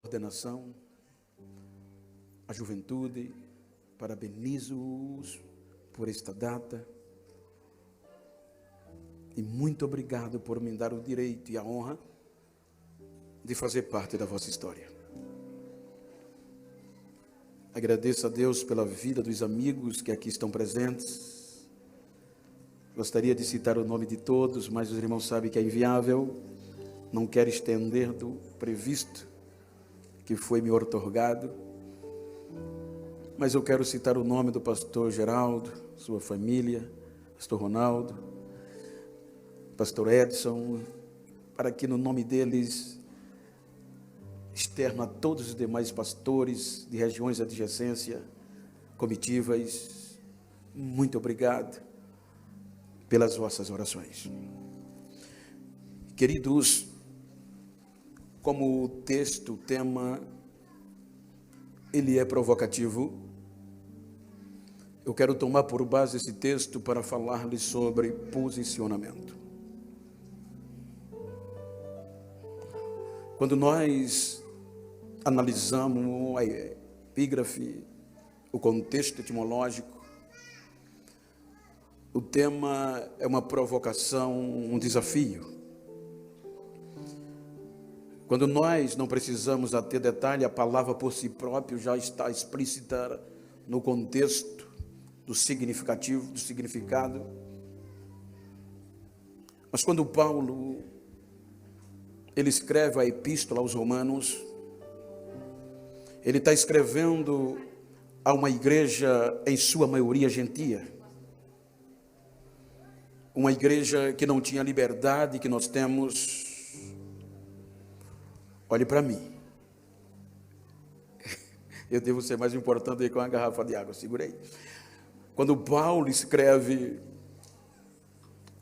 Coordenação, a juventude, parabenizo-os por esta data e muito obrigado por me dar o direito e a honra de fazer parte da vossa história. Agradeço a Deus pela vida dos amigos que aqui estão presentes. Gostaria de citar o nome de todos, mas os irmãos sabem que é inviável. Não quero estender do previsto que foi me outorgado, mas eu quero citar o nome do pastor Geraldo, sua família, pastor Ronaldo, pastor Edson, para que no nome deles, externo a todos os demais pastores de regiões de adjacência, comitivas, muito obrigado pelas vossas orações. Queridos, como o texto, o tema, ele é provocativo, eu quero tomar por base esse texto para falar-lhes sobre posicionamento. Quando nós analisamos a epígrafe, o contexto etimológico, o tema é uma provocação, um desafio. Quando nós não precisamos a ter detalhe, a palavra por si próprio já está explícita no contexto do significativo, do significado. Mas quando Paulo, ele escreve a epístola aos Romanos, ele está escrevendo a uma igreja, em sua maioria gentia, uma igreja que não tinha liberdade que nós temos. Olhe para mim. Eu devo ser mais importante do que uma garrafa de água. Segurei. Quando Paulo escreve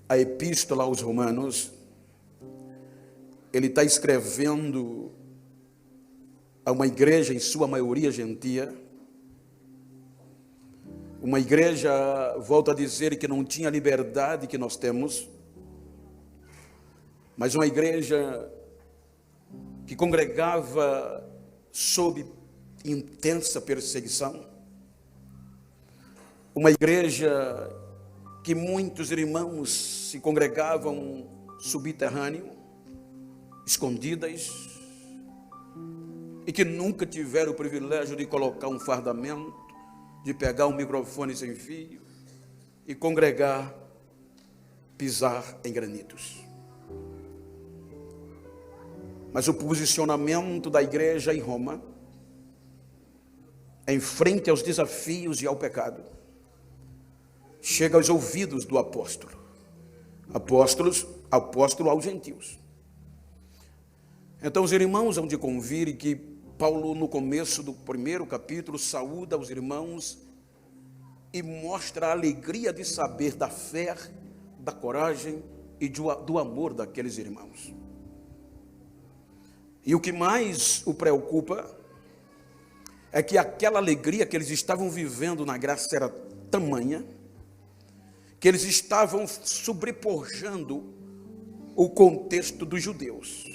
a epístola aos Romanos, ele está escrevendo a uma igreja, em sua maioria gentia, uma igreja, volto a dizer, que não tinha a liberdade que nós temos, mas uma igreja que congregava sob intensa perseguição, uma igreja que muitos irmãos se congregavam subterrâneo, escondidas, e que nunca tiveram o privilégio de colocar um fardamento, de pegar um microfone sem fio e congregar, pisar em granitos. Mas o posicionamento da igreja em Roma, em frente aos desafios e ao pecado, chega aos ouvidos do apóstolo. Apóstolo aos gentios. Então os irmãos hão de convir que Paulo, no começo do primeiro capítulo, saúda os irmãos e mostra a alegria de saber da fé, da coragem e do amor daqueles irmãos. E o que mais o preocupa é que aquela alegria que eles estavam vivendo na graça era tamanha, que eles estavam sobrepujando o contexto dos judeus.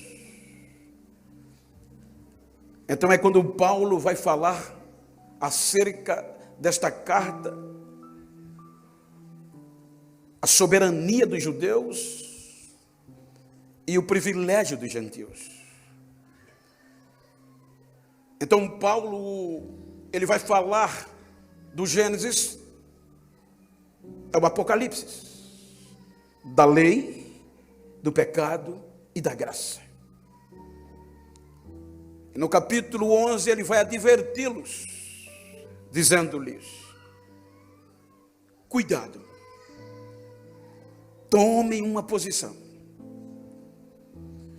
Então é quando Paulo vai falar acerca desta carta, a soberania dos judeus e o privilégio dos gentios. Então Paulo, ele vai falar do Gênesis ao Apocalipse, da lei, do pecado e da graça. E no capítulo 11 ele vai adverti-los, dizendo-lhes: cuidado, tomem uma posição,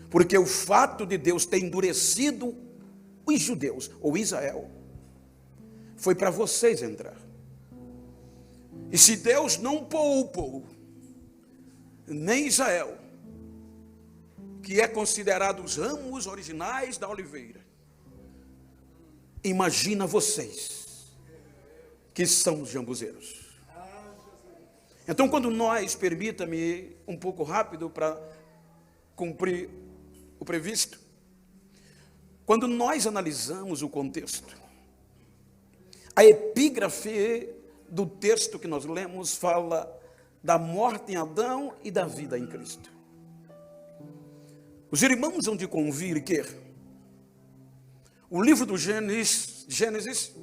porque o fato de Deus ter endurecido os judeus, ou Israel, foi para vocês entrar. E se Deus não poupou nem Israel, que é considerado os ramos originais da oliveira, imagina vocês, que são os jambuzeiros. Então, quando nós, permita-me um pouco rápido para cumprir o previsto, Quando nós analisamos o contexto, a epígrafe do texto que nós lemos fala da morte em Adão e da vida em Cristo. Os irmãos hão de convir que o livro do Gênesis,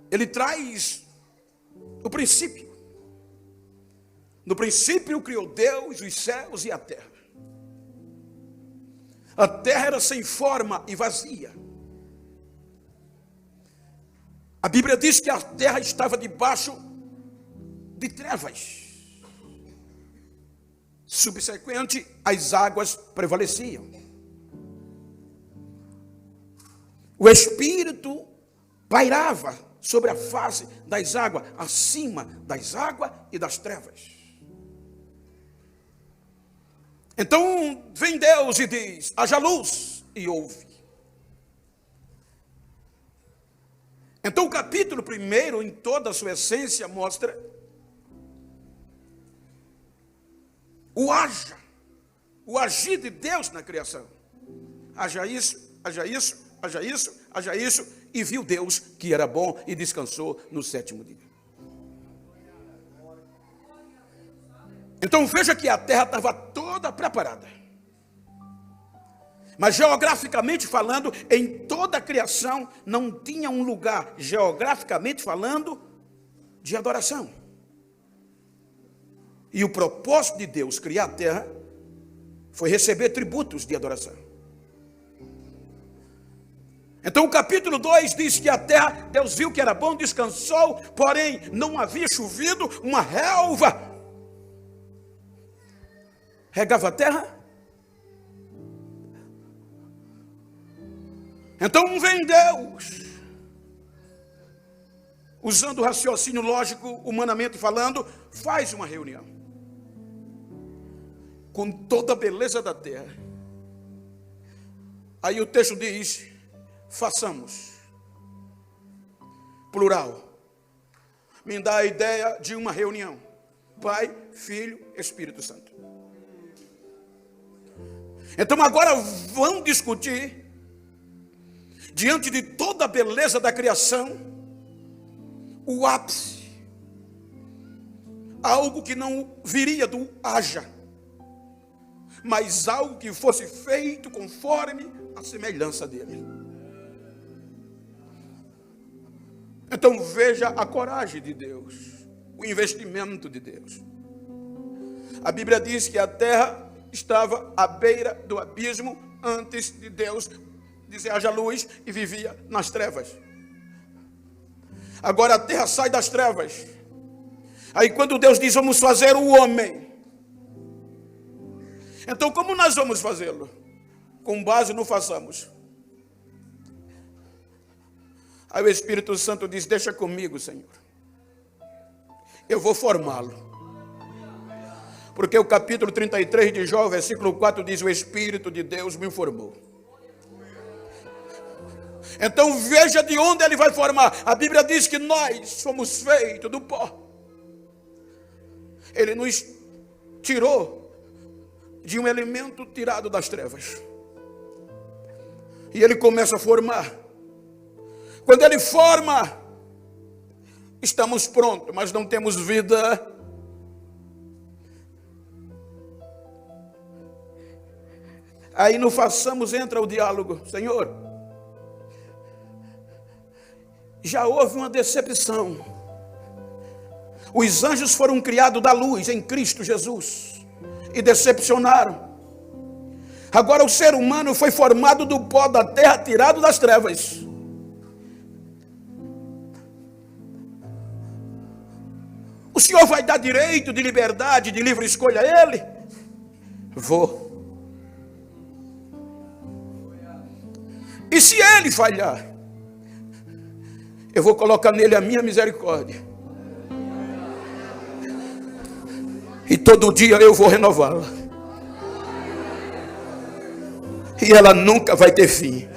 ele traz o princípio. No princípio criou Deus os céus e a terra. A terra era sem forma e vazia. A Bíblia diz que a terra estava debaixo de trevas. Subsequente, as águas prevaleciam. O Espírito pairava sobre a face das águas, acima das águas e das trevas. Então vem Deus e diz: haja luz, e houve. Então o capítulo 1, em toda a sua essência, mostra o agir de Deus na criação. Haja isso, haja isso, haja isso, haja isso, e viu Deus que era bom e descansou no 7º dia. Então veja que a terra estava toda preparada. Mas geograficamente falando, em toda a criação, não tinha um lugar, geograficamente falando, de adoração. E o propósito de Deus criar a terra foi receber tributos de adoração. Então o capítulo 2 diz que a terra, Deus viu que era bom, descansou, porém não havia chovido, uma relva regava a terra. Então vem Deus, usando o raciocínio lógico, humanamente falando, faz uma reunião com toda a beleza da terra. Aí o texto diz: façamos, plural, me dá a ideia de uma reunião, Pai, Filho, Espírito Santo. Então agora vão discutir, diante de toda a beleza da criação, o ápice, algo que não viria do haja, mas algo que fosse feito conforme a semelhança dele. Então veja a coragem de Deus, o investimento de Deus. A Bíblia diz que a terra estava à beira do abismo antes de Deus dizer haja luz, e vivia nas trevas. Agora a terra sai das trevas. Aí quando Deus diz vamos fazer o homem, então como nós vamos fazê-lo? Com base no façamos. Aí o Espírito Santo diz: deixa comigo, Senhor, eu vou formá-lo. Porque o capítulo 33 de Jó, versículo 4 diz: o Espírito de Deus me formou. Então veja de onde ele vai formar. A Bíblia diz que nós somos feitos do pó. Ele nos tirou de um elemento tirado das trevas. E ele começa a formar. Quando ele forma, estamos prontos, mas não temos vida. Aí no façamos entra o diálogo. Senhor, já houve uma decepção. Os anjos foram criados da luz em Cristo Jesus e decepcionaram. Agora o ser humano foi formado do pó da terra, tirado das trevas. O Senhor vai dar direito de liberdade, de livre escolha a ele? Vou. E se ele falhar, eu vou colocar nele a minha misericórdia. E todo dia eu vou renová-la. E ela nunca vai ter fim.